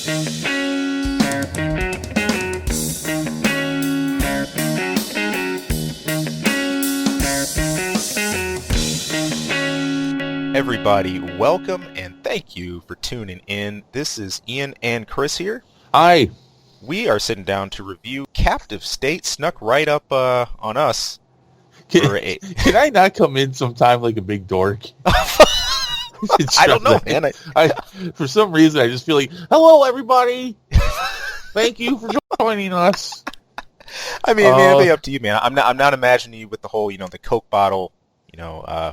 Everybody, welcome and thank you for tuning in. This is Ian and Chris here. Hi. We are sitting down to review Captive State. Snuck right up on us. Can I not come in sometime like a big dork? I don't know, man. For some reason, I just feel like, hello, everybody. Thank you for joining us. I mean, it'll be up to you, man. I'm not imagining you with the whole, the Coke bottle,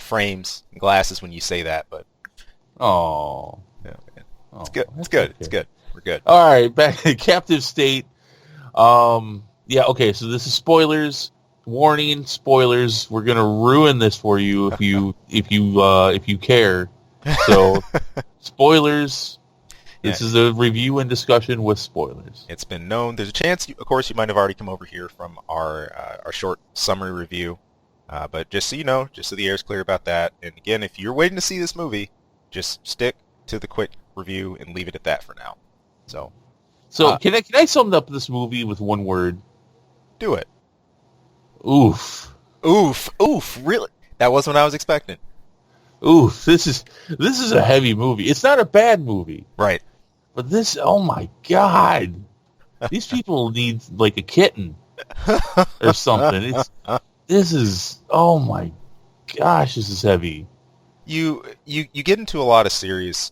frames and glasses when you say that, but oh, yeah, it's good. It's good. Okay. It's good. We're good. All right, back to Captive State. Yeah, okay. So this is spoilers. Warning, spoilers. We're gonna ruin this for you if you care. So, spoilers. This is a review and discussion with spoilers. It's been known. There's a chance, of course, you might have already come over here from our short summary review. But just so you know, just so the air's clear about that. And again, if you're waiting to see this movie, just stick to the quick review and leave it at that for now. So can I sum up this movie with one word? Do it. Oof. Oof. Oof. Really? That wasn't what I was expecting. Oof. This is a heavy movie. It's not a bad movie. Right. But this, oh my God. These people need like a kitten or something. This is, oh my gosh, this is heavy. You get into a lot of serious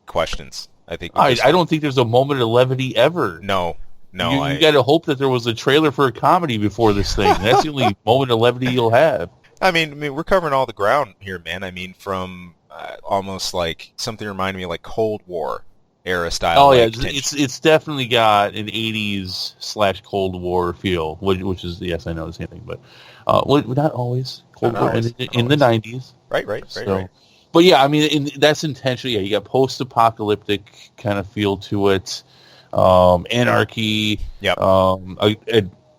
questions, I think. I don't think there's a moment of levity ever. No. You got to hope that there was a trailer for a comedy before this thing. That's the only moment of levity you'll have. I mean, we're covering all the ground here, man. I mean, from almost like something reminding me of like Cold War era style. Oh yeah, it's definitely got an 80s / Cold War feel, which is, yes, I know the same thing, but not always. Cold War in the 90s. Right. But yeah, I mean, that's intentional. Yeah, you got post-apocalyptic kind of feel to it. Anarchy. Yep.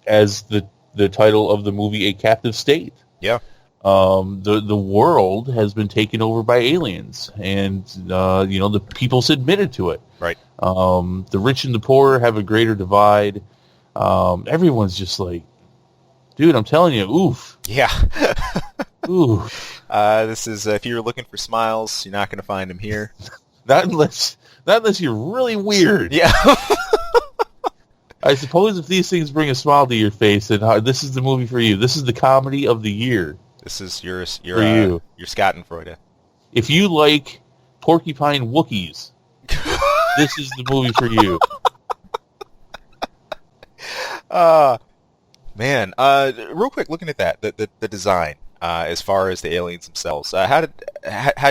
As the title of the movie, A Captive State. Yeah. The world has been taken over by aliens, and the people's admitted to it. Right. The rich and the poor have a greater divide. Everyone's just like, dude, I'm telling you, oof. Yeah. Oof. This is if you're looking for smiles, you're not going to find them here. Not unless you're really weird. Yeah. I suppose if these things bring a smile to your face, then this is the movie for you. This is the comedy of the year. This is your Schadenfreude. If you like porcupine Wookiees, this is the movie for you. Man, real quick, looking at that, the design, as far as the aliens themselves, how'd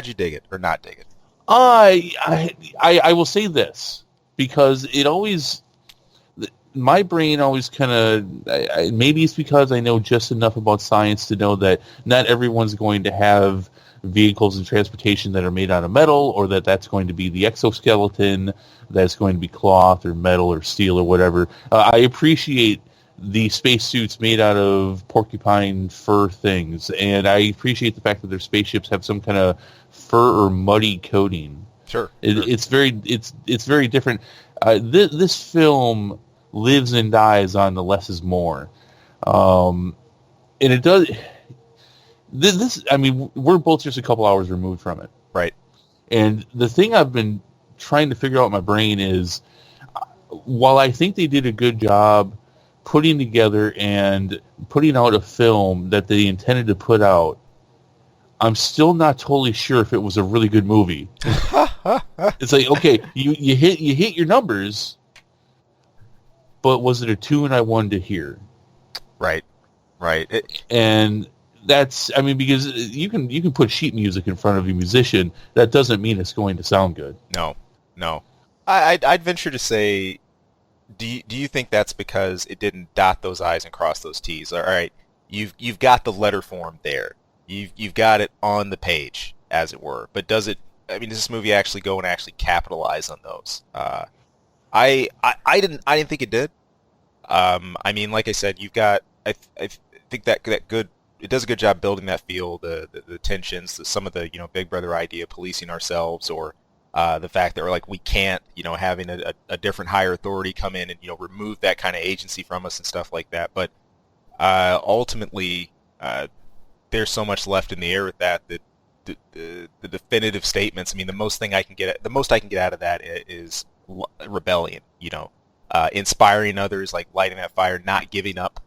you dig it or not dig it? I will say this, because it always, my brain always kind of, maybe it's because I know just enough about science to know that not everyone's going to have vehicles and transportation that are made out of metal, or that's going to be the exoskeleton, that's going to be cloth or metal or steel or whatever. I appreciate the spacesuits made out of porcupine fur things, and I appreciate the fact that their spaceships have some kind of fur or muddy coating. Sure. It's very different. This film lives and dies on the less is more, and it does. This, I mean, we're both just a couple hours removed from it, right? And the thing I've been trying to figure out in my brain is, while I think they did a good job putting together and putting out a film that they intended to put out, I'm still not totally sure if it was a really good movie. It's like, okay, you hit your numbers, but was it a tune I wanted to hear? Right. And that's, I mean, because you can put sheet music in front of a musician, that doesn't mean it's going to sound good. No. I'd venture to say, do you think that's because it didn't dot those I's and cross those T's? All right, you've got the letter form there. You've got it on the page, as it were. But does this movie actually go and actually capitalize on those? I didn't think it did. I mean, like I said, you've got. I think that good. It does a good job building that feel, the tensions, some of the Big Brother idea, policing ourselves, or The fact that we're like we can't, having a different higher authority come in and remove that kind of agency from us and stuff like that. But ultimately, there's so much left in the air with that the definitive statements. I mean, the most I can get out of that is rebellion. Inspiring others, like lighting that fire, not giving up,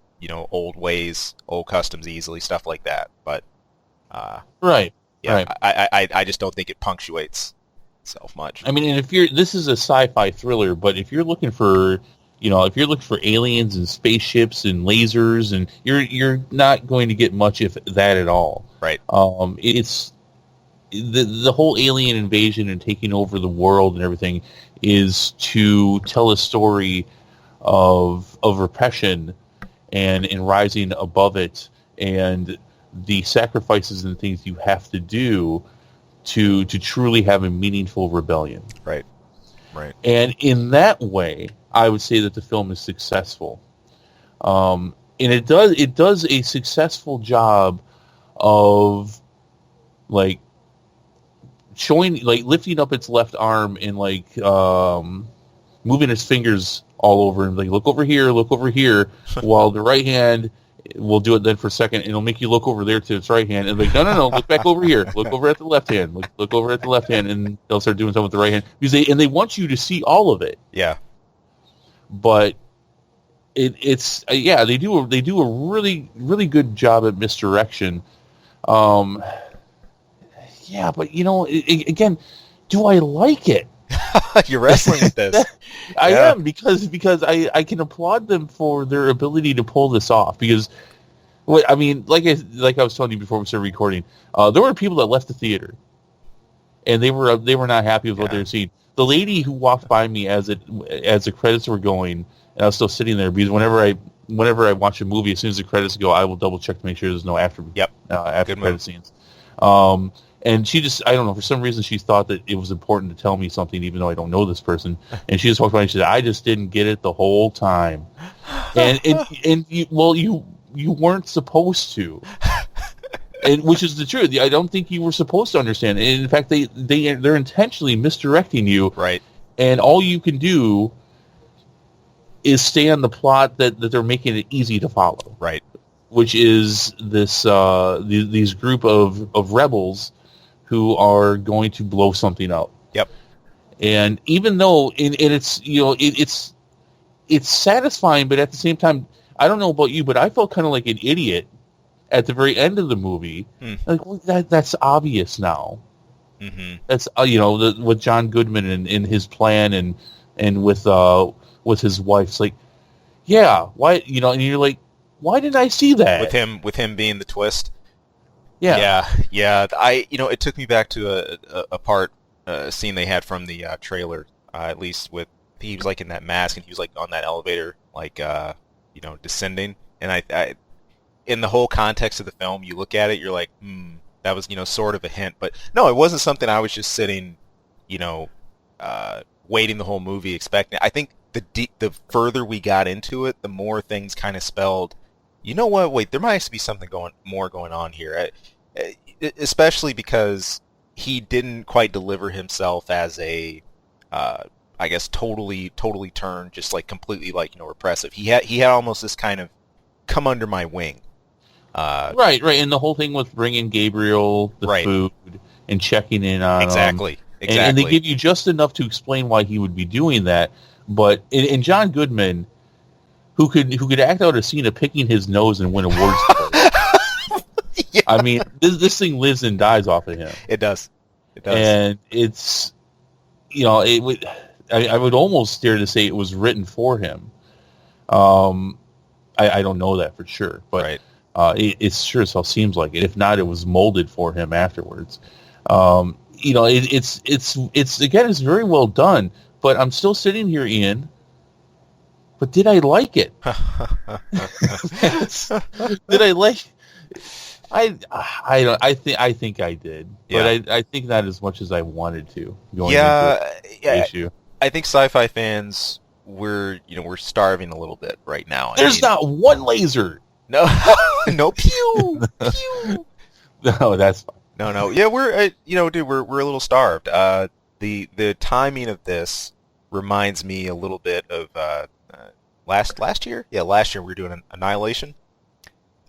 old ways, old customs easily, stuff like that. But right, yeah, right. I just don't think it punctuates itself much. I mean, and this is a sci-fi thriller, but if you're looking for aliens and spaceships and lasers, and you're not going to get much of that at all. Right. It's the whole alien invasion and taking over the world and everything is to tell a story of repression and rising above it, and the sacrifices and things you have to do to truly have a meaningful rebellion. Right. Right. And in that way, I would say that the film is successful. And it does a successful job of like showing, like lifting up its left arm and like moving its fingers all over and like look over here, while the right hand will do it then for a second, and it'll make you look over there to its right hand, and like no, look back over here, look over at the left hand, look over at the left hand, and they'll start doing something with the right hand because they want you to see all of it. Yeah. But it's they do a really really good job at misdirection. Yeah, but again, do I like it? You're wrestling with this. I am, because I can applaud them for their ability to pull this off. Because, I mean, like I was telling you before we started recording, there were people that left the theater, and they were not happy with what they were seeing. The lady who walked by me as the credits were going, and I was still sitting there, because whenever I watch a movie, as soon as the credits go, I will double check to make sure there's no after credit scenes. And she just, I don't know, for some reason she thought that it was important to tell me something, even though I don't know this person. And she just walked by and she said, I just didn't get it the whole time. And you weren't supposed to. And which is the truth. I don't think you were supposed to understand. And in fact, they're intentionally misdirecting you. Right. And all you can do is stay on the plot that they're making it easy to follow. Right. Which is this these group of rebels who are going to blow something up. Yep. And even though it's it's satisfying, but at the same time, I don't know about you, but I felt kind of like an idiot at the very end of the movie. Like, well, that's obvious now. Mm-hmm. That's with John Goodman and his plan and with his wife. It's like, yeah, why and you're like, why didn't I see that? With him being the twist. Yeah. It took me back to a part scene they had from the trailer. At least he was like in that mask and he was like on that elevator, like descending. And I in the whole context of the film, you look at it, you're like, that was sort of a hint, but no, it wasn't something I was just sitting, waiting the whole movie expecting. I think the further we got into it, the more things kind of spelled, you know what? Wait, there might be something going on here. Especially because he didn't quite deliver himself as a, I guess, totally turned, just like completely like repressive. He had almost this kind of come under my wing. Right, and the whole thing with bringing Gabriel the food and checking in on him. Exactly. And they give you just enough to explain why he would be doing that. But in John Goodman, who could act out a scene of picking his nose and win awards for it. Yeah. I mean, this thing lives and dies off of him. It does. And it's, I would almost dare to say it was written for him. I don't know that for sure, but it sure as hell seems like it. If not, it was molded for him afterwards. It's again, it's very well done. But I'm still sitting here, Ian. But did I like it? Did I like? I think I did, but I think not as much as I wanted to. Issue. I think sci-fi fans we're starving a little bit right now. There's not one laser. No, no pew pew. No, that's fine. No. Yeah, we're dude, we're a little starved. the timing of this reminds me a little bit of last year. Yeah, last year we were doing Annihilation.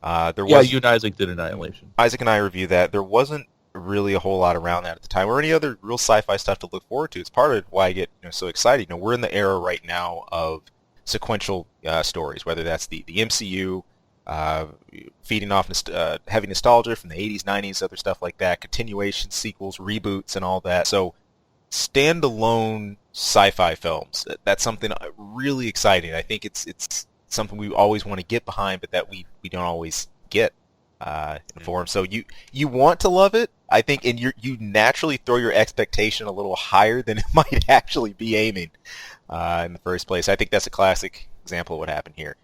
There Yeah, was you and Isaac did Annihilation. Isaac and I reviewed that. There wasn't really a whole lot around that at the time, or any other real sci-fi stuff to look forward to. It's part of why I get so excited. We're in the era right now of sequential stories, whether that's the MCU, uh, feeding off heavy nostalgia from the 80s, 90s, other stuff like that, continuation, sequels, reboots, and all that. So standalone sci-fi films, that's something really exciting. I think it's something we always want to get behind, but that we don't always get in form. So you want to love it, I think, and you naturally throw your expectation a little higher than it might actually be aiming in the first place. I think that's a classic example of what happened here.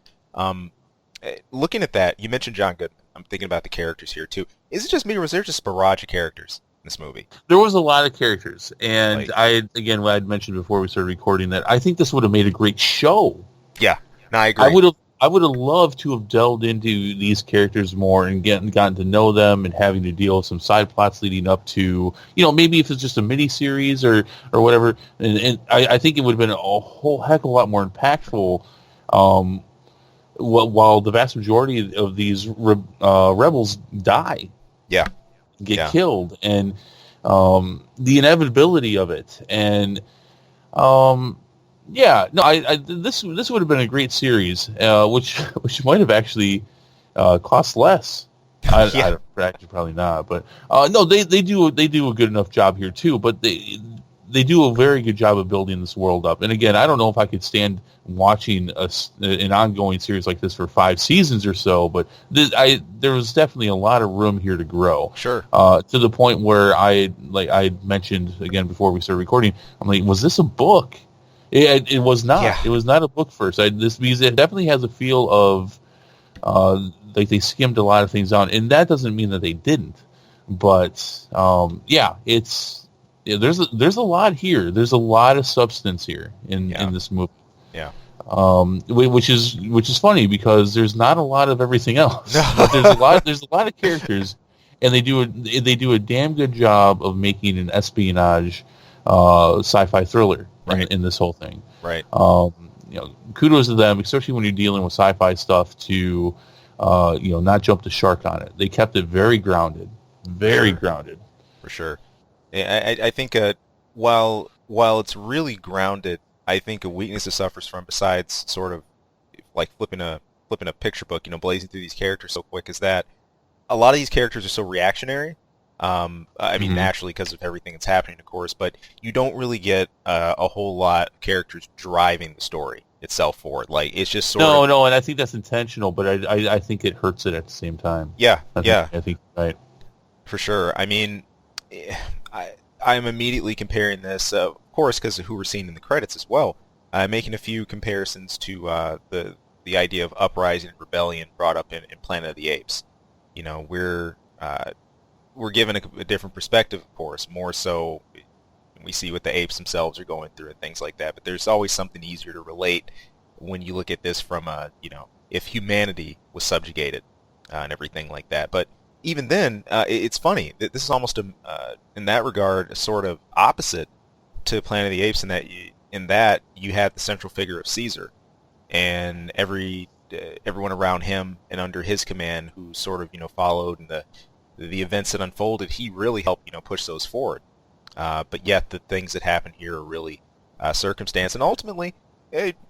Looking at that, you mentioned John Goodman. I'm thinking about the characters here too. Is it just me, or was there just a barrage of characters in this movie? There was a lot of characters, and Like, what I'd mentioned before we started recording, that I think this would have made a great show. yeah, no, I agree. I would have loved to have delved into these characters more and gotten to know them, and having to deal with some side plots leading up to, maybe if it's just a mini series or whatever. And I think it would have been a whole heck of a lot more impactful. While the vast majority of these rebels die, get killed, and the inevitability of it, and this would have been a great series, which might have actually cost less. Actually, probably not, but no, they do a good enough job here too. But they do a very good job of building this world up. And again, I don't know if I could stand watching an ongoing series like this for 5 seasons or so, but there was definitely a lot of room here to grow. Sure. To the point where I mentioned again before we started recording, I'm like, was this a book? It was not. Yeah. It was not a book first. Because it definitely has a feel of like they skimmed a lot of things out, and that doesn't mean that they didn't. But there's a lot here. There's a lot of substance here in this movie. Yeah. Which is funny because there's not a lot of everything else. But there's a lot of characters, and they do a damn good job of making an espionage sci-fi thriller in this whole thing. Right. Kudos to them, especially when you're dealing with sci-fi stuff, to not jump the shark on it. They kept it very grounded. Very grounded. For sure. I think while it's really grounded, I think a weakness it suffers from, besides sort of like flipping a picture book, blazing through these characters so quick, is that a lot of these characters are so reactionary. I mean, naturally, because of everything that's happening, of course, but you don't really get a whole lot of characters driving the story itself forward. Like, it's just sort of... No, and I think that's intentional, but I think it hurts it at the same time. Yeah, I think right. For sure. I mean, I'm immediately comparing this, of course, because of who we're seeing in the credits as well, making a few comparisons to the idea of uprising and rebellion brought up in Planet of the Apes. We're given a different perspective, of course, more so we see what the apes themselves are going through and things like that. But there's always something easier to relate when you look at this from if humanity was subjugated and everything like that. But even then, it's funny. This is almost in that regard a sort of opposite to Planet of the Apes, in that you had the central figure of Caesar and everyone around him and under his command who sort of followed, and the events that unfolded, he really helped push those forward. But yet the things that happen here are really circumstance, and ultimately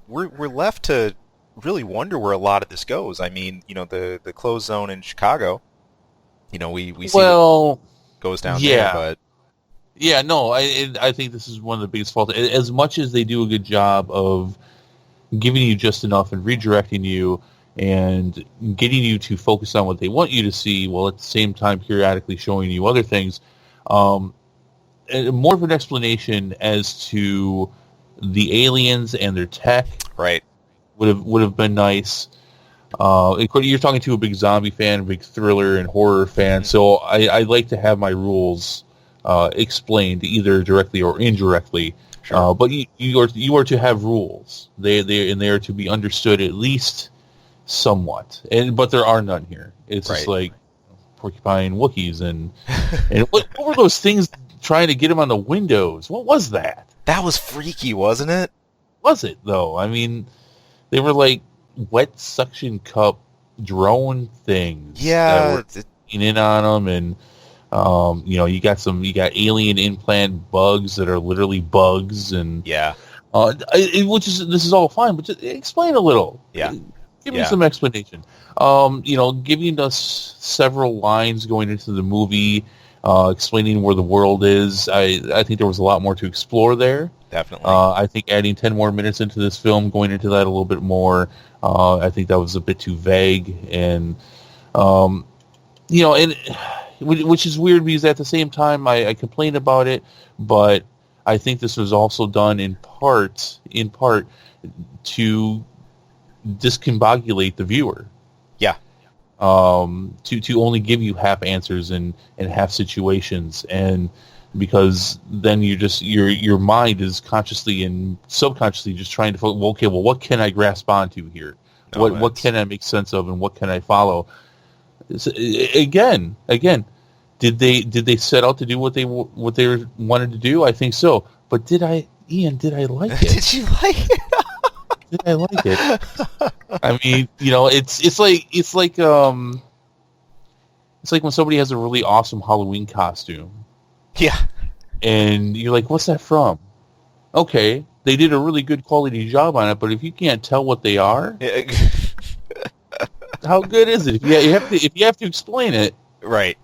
we're left to really wonder where a lot of this goes. I mean, the closed zone in Chicago, we see what goes down there, but I think this is one of the biggest faults. As much as they do a good job of giving you just enough and redirecting you and getting you to focus on what they want you to see, while at the same time periodically showing you other things, and more of an explanation as to the aliens and their tech, right, would have been nice. You're talking to a big zombie fan, a big thriller and horror fan, so I like to have my rules explained either directly or indirectly. Sure. But you are to have rules. They are to be understood at least somewhat. But there are none here. It's just like porcupine Wookiees and what were those things trying to get him on the windows. What was that? That was freaky, wasn't it? Was it though? I mean, they were like wet suction cup drone things that Yeah. were in on them, and you got alien implant bugs that are literally bugs, and Yeah. this is all fine, but just explain a little. Yeah. Give me some explanation. Giving us several lines going into the movie, explaining where the world is. I think there was a lot more to explore there. Definitely. I think adding 10 more minutes into this film, going into that a little bit more, I think that was a bit too vague, and which is weird because at the same time I complain about it, but I think this was also done in part to discombobulate the viewer. Yeah. To only give you half answers and half situations, and because then your mind is consciously and subconsciously just trying to what can I grasp onto here? What can I make sense of, and what can I follow? Again, did they set out to do what they wanted to do? I think so. But did I like it? Did you like it? Did I like it? I mean, it's like when somebody has a really awesome Halloween costume. Yeah. And you're like, what's that from? Okay, they did a really good quality job on it, but if you can't tell what they are, how good is it? If you have to explain it, right.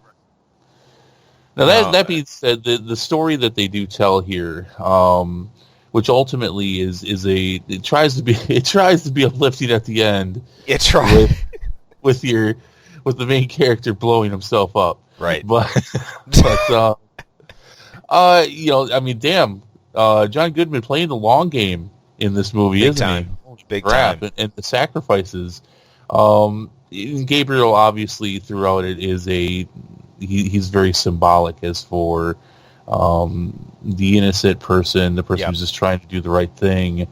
Now that being said, the story that they do tell here, which ultimately it tries to be uplifting at the end. It tries with the main character blowing himself up. Right. But I mean, damn, John Goodman playing the long game in this movie, Big isn't time. he? Big Crap. time. And the sacrifices. Gabriel obviously throughout it is he's very symbolic as for the innocent person, the person who's just trying to do the right thing.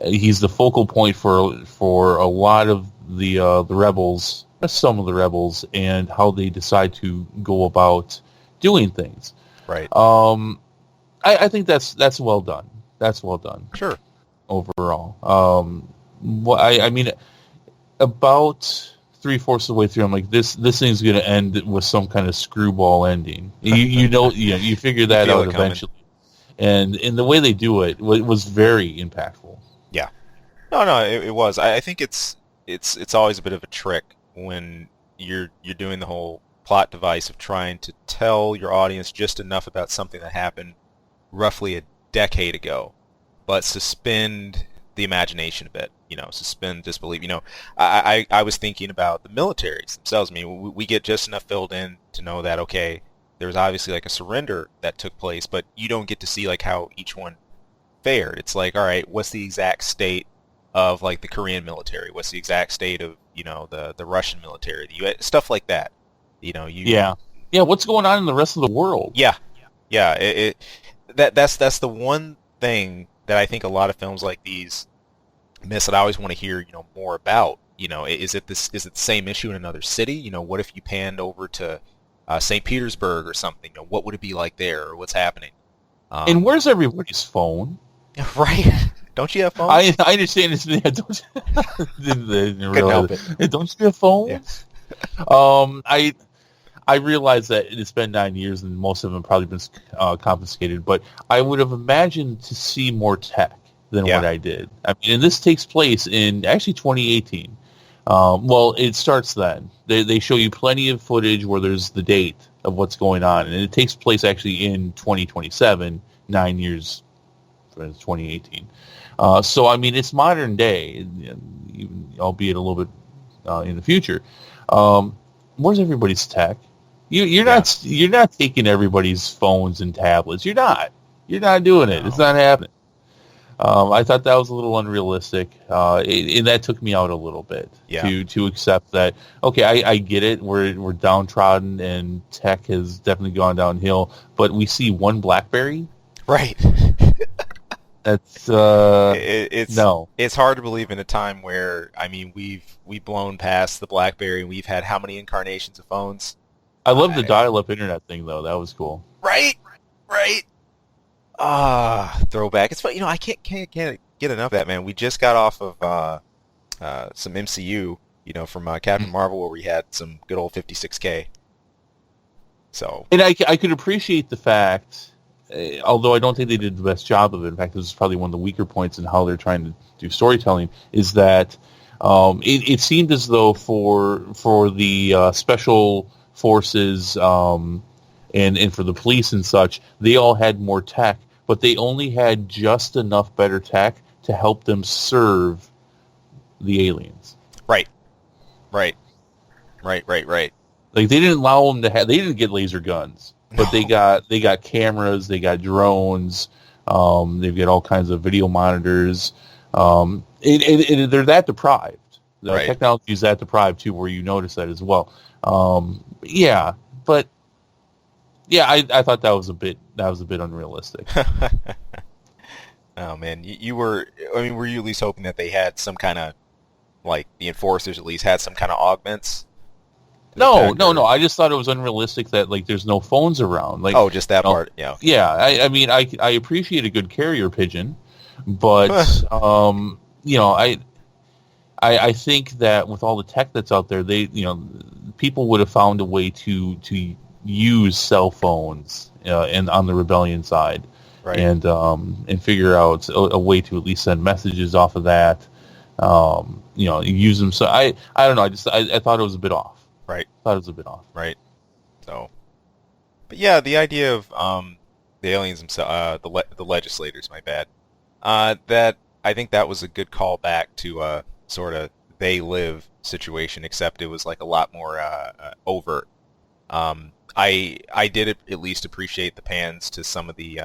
He's the focal point for a lot of the rebels, some of the rebels, and how they decide to go about doing things. Right. I think that's well done. That's well done. Sure. Overall, I mean, about 3/4 of the way through, I'm like, this thing's going to end with some kind of screwball ending. You figure that out eventually, and in the way they do it was very impactful. Yeah. No, it was. I think it's always a bit of a trick when you're doing the whole plot device of trying to tell your audience just enough about something that happened roughly a decade ago, but suspend the imagination a bit, suspend disbelief. I was thinking about the militaries themselves. I mean, we get just enough filled in to know that, okay, there was obviously like a surrender that took place, but you don't get to see like how each one fared. It's like, all right, what's the exact state of like the Korean military? What's the exact state of, the Russian military? The US, stuff like that. Yeah, what's going on in the rest of the world? Yeah. That's the one thing that I think a lot of films like these miss that I always want to hear, more about. Is it the same issue in another city? What if you panned over to St. Petersburg or something? What would it be like there, or what's happening? And where's everybody's phone? Right? Don't you have phones? I understand it's didn't help it. Don't you have phones? Yeah. I realize that it's been 9 years and most of them have probably been confiscated, but I would have imagined to see more tech than what I did. I mean, and this takes place in actually 2018. Well, it starts then. They show you plenty of footage where there's the date of what's going on, and it takes place actually in 2027, 9 years from 2018. So, I mean, it's modern day, albeit a little bit in the future. Where's everybody's tech? You're not taking everybody's phones and tablets. You're not doing it. No. It's not happening. I thought that was a little unrealistic, and that took me out a little bit to accept that. Okay, I get it. We're downtrodden, and tech has definitely gone downhill. But we see one BlackBerry, right? That's It's hard to believe in a time where, I mean, we've blown past the BlackBerry and we've had how many incarnations of phones? I love the dial-up internet thing though. That was cool. Right, right. Throwback. It's fun. I can't get enough of that, man. We just got off of some MCU, from Captain Marvel, where we had some good old 56K. So, And I could appreciate the fact, although I don't think they did the best job of it. In fact, this is probably one of the weaker points in how they're trying to do storytelling. Is that it seemed as though for the special forces and for the police and such, they all had more tech, but they only had just enough better tech to help them serve the aliens. right, right, right. Like they didn't allow them to have. They didn't get laser guns, but they got cameras. They got drones. They've got all kinds of video monitors. They're that deprived. The Right. technology is that deprived too, where you notice that as well. Yeah, but yeah, I thought that was a bit unrealistic. Oh man, you were. I mean, were you at least hoping that they had some kind of, like, the enforcers at least had some kind of augments? to No, detect, no, or- no. I just thought it was unrealistic that like there's no phones around. Like, Oh, just that you know, part. Yeah. yeah. I mean, I appreciate a good carrier pigeon, but I think that with all the tech that's out there, people would have found a way to use cell phones and on the rebellion side, Right. and figure out a way to at least send messages off of that. Use them. So I don't know. I thought it was a bit off. Right. I thought it was a bit off. Right. So, but yeah, the idea of the aliens themselves, the legislators, my bad. That I think that was a good callback to sort of they live situation, except it was like a lot more overt. I did at least appreciate the pans to some of the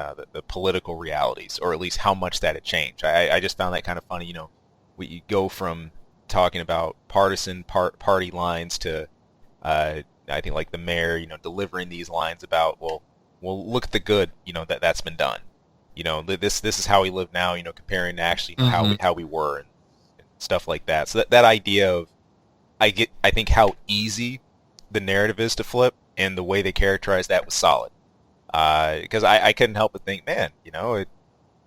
political realities, or at least how much that had changed. I just found that kind of funny. You go from talking about partisan party lines to I think like the mayor, delivering these lines about, well, look at the good, that's been done. This is how we live now. Comparing to actually how we were and stuff like that. So that idea of I think how easy the narrative is to flip, and the way they characterize that was solid. Because I couldn't help but think, man,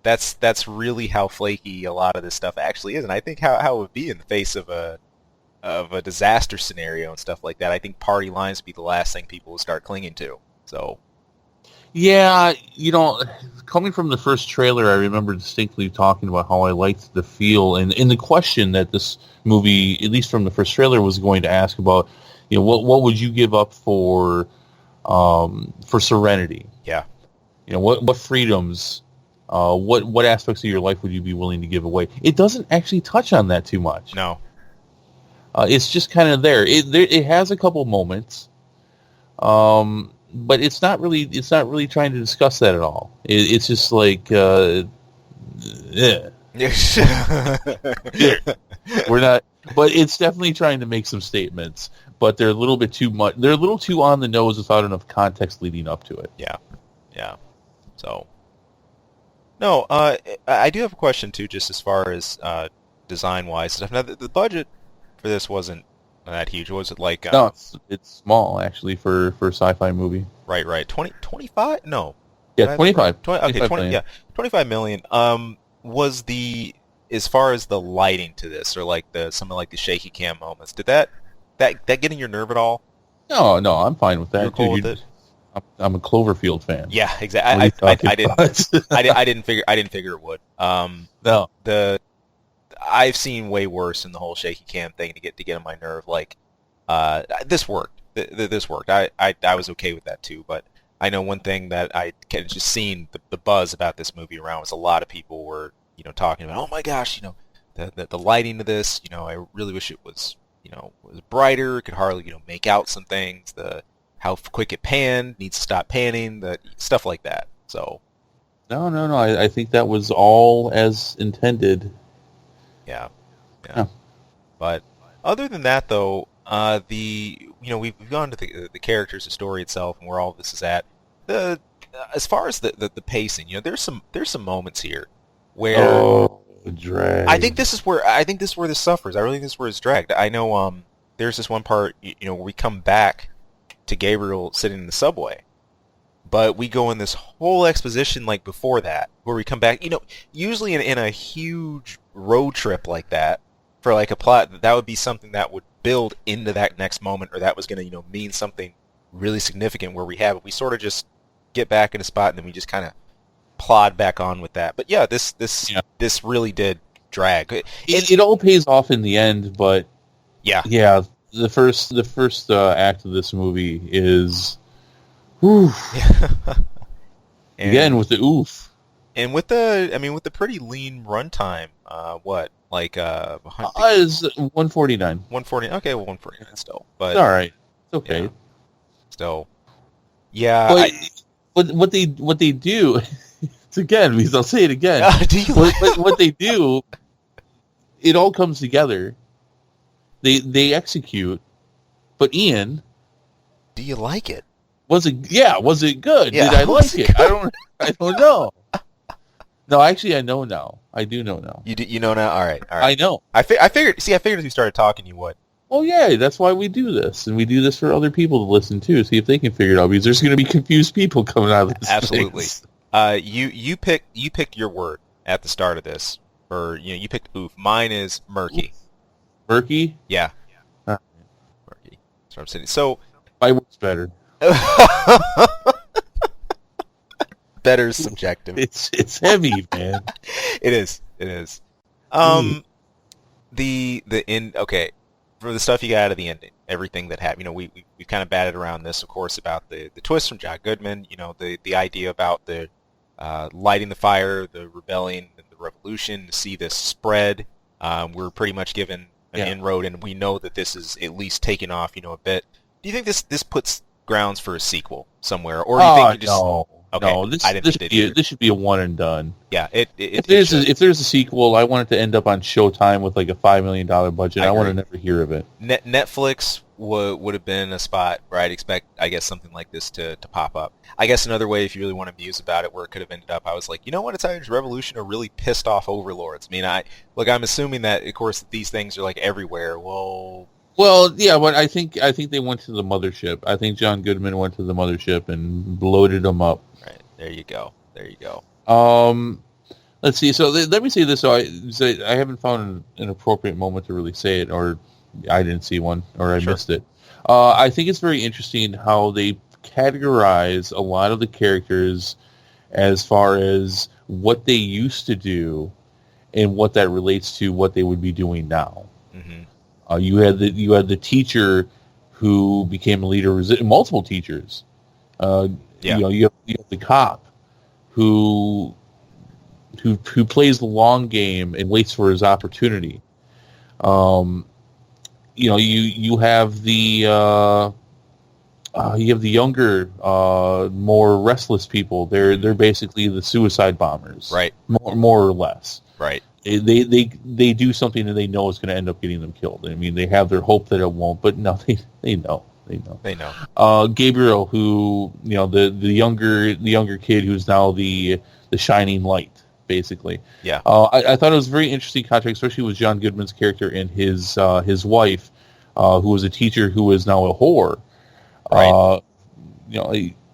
that's really how flaky a lot of this stuff actually is, and I think how it would be in the face of a disaster scenario and stuff like that. I think party lines would be the last thing people would start clinging to. So, Yeah, coming from the first trailer, I remember distinctly talking about how I liked the feel and the question that this movie, at least from the first trailer, was going to ask about. What would you give up for serenity? yeah, What freedoms, what aspects of your life would you be willing to give away? It doesn't actually touch on that too much. no, It's just kind of there. It has a couple moments, but it's not really trying to discuss that at all. It's just like, yeah. We're not, but it's definitely trying to make some statements, but they're a little bit too much. They're a little too on the nose without enough context leading up to it. yeah. So, no, I do have a question too, just as far as design-wise stuff. Now, the budget for this wasn't that huge. Was it like No, it's small actually for a sci-fi movie. right, 25? No. Yeah, 25. 20, 25 million. yeah, 25 million. Was the, as far as the lighting to this, or like something like the shaky cam moments, did that get in your nerve at all? No, I'm fine with that. You're cool Dude, with it? I'm a Cloverfield fan. Yeah, What are exactly. you talking I didn't. about? I didn't figure it would. No. I've seen way worse in the whole shaky cam thing to get on my nerve. Like, this worked. This worked. I was okay with that too. But I know one thing that I kind of just seen the buzz about this movie around was a lot of people were talking about, oh my gosh, the lighting of this. I really wish it was was brighter. Could hardly make out some things. How quick it panned, needs to stop panning. The stuff like that. So. No. I think that was all as intended. Yeah. Yeah. But other than that, though, we've gone to the characters, the story itself, and where all this is at. As far as the pacing, there's some moments here where drag. I think this is where this suffers. I really think this is where it's dragged. I know there's this one part where we come back to Gabriel sitting in the subway. But we go in this whole exposition like before that, where we come back. Usually in a huge road trip like that, for like a plot, that would be something that would build into that next moment, or that was going to mean something really significant. Where we sort of just get back in a spot and then we just kind of plod back on with that. But yeah, this really did drag. It all pays off in the end, but yeah, the first act of this movie is. Oof. Again with the oof. And with the pretty lean runtime, is 149. 140. Okay, well, 149 still, but it's all right. It's okay. Yeah, still, yeah. But what they do, it's again because I'll say it again. What they do, it all comes together. They execute, but Ian, do you like it? Was it good? Yeah, Did I like it? I don't know. No, actually, I know now. I do know now. You know now? All right. I know. I figured as we started talking, you would. Well, yeah, that's why we do this. And we do this for other people to listen to, see if they can figure it out, because there's going to be confused people coming out of this. Absolutely. You picked your word at the start of this, or you picked oof. Mine is murky. Murky? Yeah. Huh. Murky. That's what I'm saying. So my word's better. Better is subjective. It's heavy, man. It is. The end. Okay, for the stuff you got out of the ending, everything that happened. We've kind of batted around this, of course, about the twist from John Goodman. The idea about the lighting the fire, the rebellion, and the revolution. To see this spread, we're pretty much given an inroad, and we know that this is at least taking off. A bit. Do you think this puts grounds for a sequel somewhere, or do you think you just? No. Okay, no, this should be a one and done. Yeah, if there's a sequel, I want it to end up on Showtime with like a $5 million budget. I want to never hear of it. Netflix would have been a spot where I'd expect, I guess, something like this to pop up. I guess another way, if you really want to muse about it, where it could have ended up, I was like, it's either Revolution or really pissed off overlords. I mean, I'm assuming that, of course, these things are like everywhere. Well, yeah, but I think they went to the mothership. I think John Goodman went to the mothership and bloated them up. Right. There you go. Let's see. So let me say this. So I haven't found an appropriate moment to really say it, or I didn't see one, or I missed it. I think it's very interesting how they categorize a lot of the characters as far as what they used to do and what that relates to what they would be doing now. Mm-hmm. You had the teacher who became a leader, multiple teachers. You have the cop who plays the long game and waits for his opportunity. You have the younger, more restless people. They're basically the suicide bombers, right? More or less, right? They do something and they know it's going to end up getting them killed. I mean, they have their hope that it won't, but no, they know. They know. Gabriel, who the younger kid who's now the shining light, basically. Yeah. I thought it was a very interesting contrast, especially with John Goodman's character and his wife, who was a teacher who is now a whore. Right.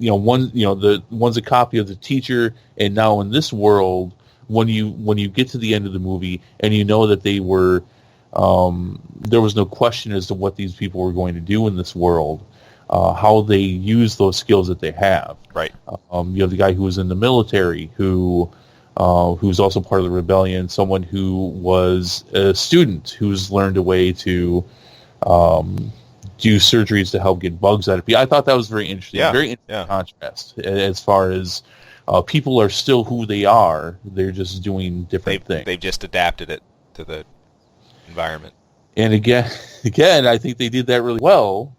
One's a copy of the teacher, and now in this world, when you get to the end of the movie and you know that they were. There was no question as to what these people were going to do in this world, how they use those skills that they have. Right. You have the guy who was in the military, who's also part of the rebellion, someone who was a student who's learned a way to do surgeries to help get bugs out of people. I thought that was very interesting. Yeah. Very interesting contrast as far as people are still who they are. They're just doing different things. They've just adapted it to the environment. And again, I think they did that really well.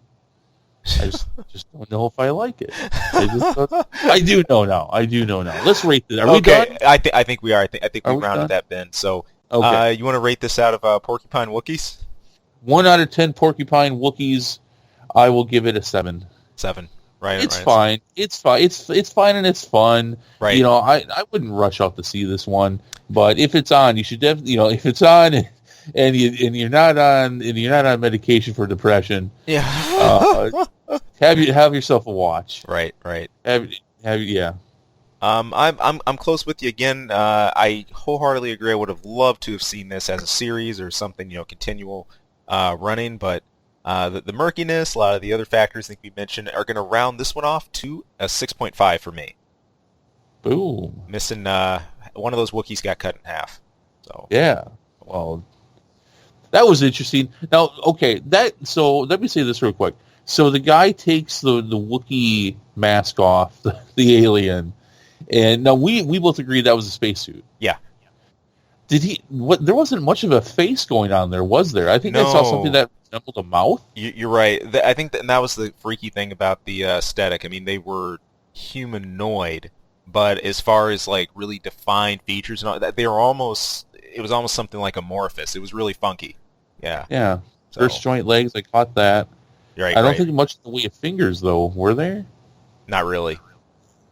I just don't know if I like it. I do know now. Let's rate this. Are we done? I think we are. I think we rounded that bin. So, okay. You want to rate this out of Porcupine Wookiees? 1 out of 10 Porcupine Wookiees. I will give it a 7. 7. Right. It's fine. It's fine. It's fine and it's fun. Right. I wouldn't rush out to see this one, but if it's on, you should definitely. If it's on. And you're not on medication for depression. Yeah. Have yourself a watch. Right, right. Yeah. I'm close with you again. I wholeheartedly agree. I would have loved to have seen this as a series or something, continual running, but the murkiness, a lot of the other factors I think we mentioned are going to round this one off to a 6.5 for me. Boom. Missing one of those Wookiees got cut in half. So yeah. Well, that was interesting. Now, okay, so let me say this real quick. So the guy takes the Wookiee mask off, the alien, and now we both agreed that was a spacesuit. Yeah. Did he? What? There wasn't much of a face going on there, was there? I think I saw something that resembled a mouth. You're right. I think that was the freaky thing about the aesthetic. I mean, they were humanoid, but as far as like really defined features and all that, they were almost. It was almost something like amorphous. It was really funky. Yeah. Yeah. So, first joint legs, I caught that. Right. I don't think much in the way of fingers, though. Were there? Not really.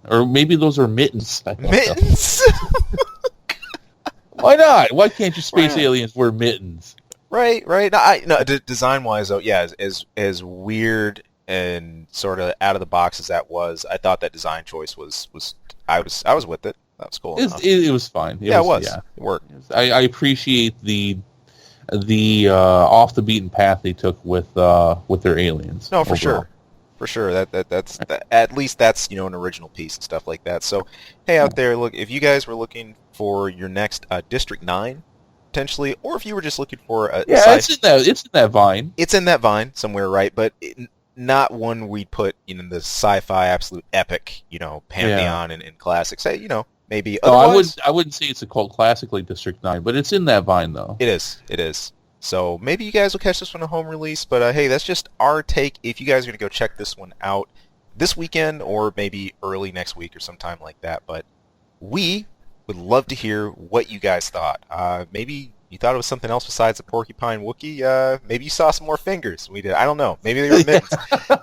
Or maybe those are mittens. Mittens? Why not? Why can't you space aliens wear mittens? Right. No, design-wise, though, yeah, as weird and sort of out of the box as that was, I thought that design choice was I was with it. That was cool. It was fine. It was. It worked. I appreciate the off the beaten path they took with their aliens. No, for sure. That's at least that's an original piece and stuff like that. So hey, out there, look, if you guys were looking for your next District 9 potentially, or if you were just looking for it's in that vine. It's in that vine somewhere, right? But not one we'd put in the sci-fi absolute epic, pantheon and classic. Say, maybe. No, I wouldn't say it's a cult classic like District 9, but it's in that vine though. It is. So maybe you guys will catch this one at home release, but hey, that's just our take. If you guys are going to go check this one out this weekend or maybe early next week or sometime like that, but we would love to hear what you guys thought. Maybe you thought it was something else besides a porcupine Wookiee. Maybe you saw some more fingers. We did. I don't know. Maybe they were mittens.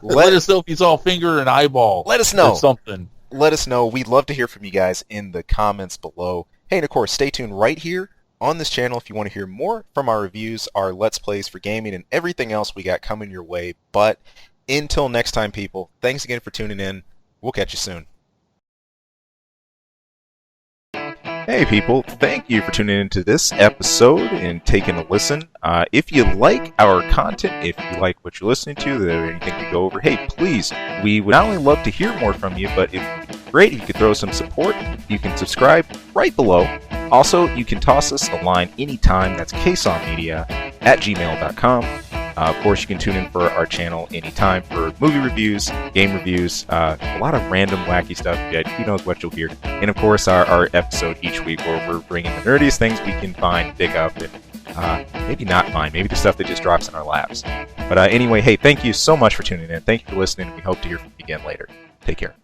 Let us know if you saw a finger and eyeball. Let us know. Or something. Let us know. We'd love to hear from you guys in the comments below. Hey, and of course, stay tuned right here on this channel if you want to hear more from our reviews, our Let's Plays for gaming, and everything else we got coming your way. But until next time, people, thanks again for tuning in. We'll catch you soon. Hey people, thank you for tuning into this episode and taking a listen. If you like our content, if you like what you're listening to, or anything we go over, hey, please, we would not only love to hear more from you, but if great if you could throw some support. You can subscribe right below. Also, you can toss us a line anytime. That's ksawmedia@gmail.com. Of course, you can tune in for our channel anytime for movie reviews, game reviews, a lot of random wacky stuff. Who knows what you'll hear. And of course, our episode each week where we're bringing the nerdiest things we can find, dig up, and maybe not find. Maybe the stuff that just drops in our laps. But anyway, hey, thank you so much for tuning in. Thank you for listening. We hope to hear from you again later. Take care.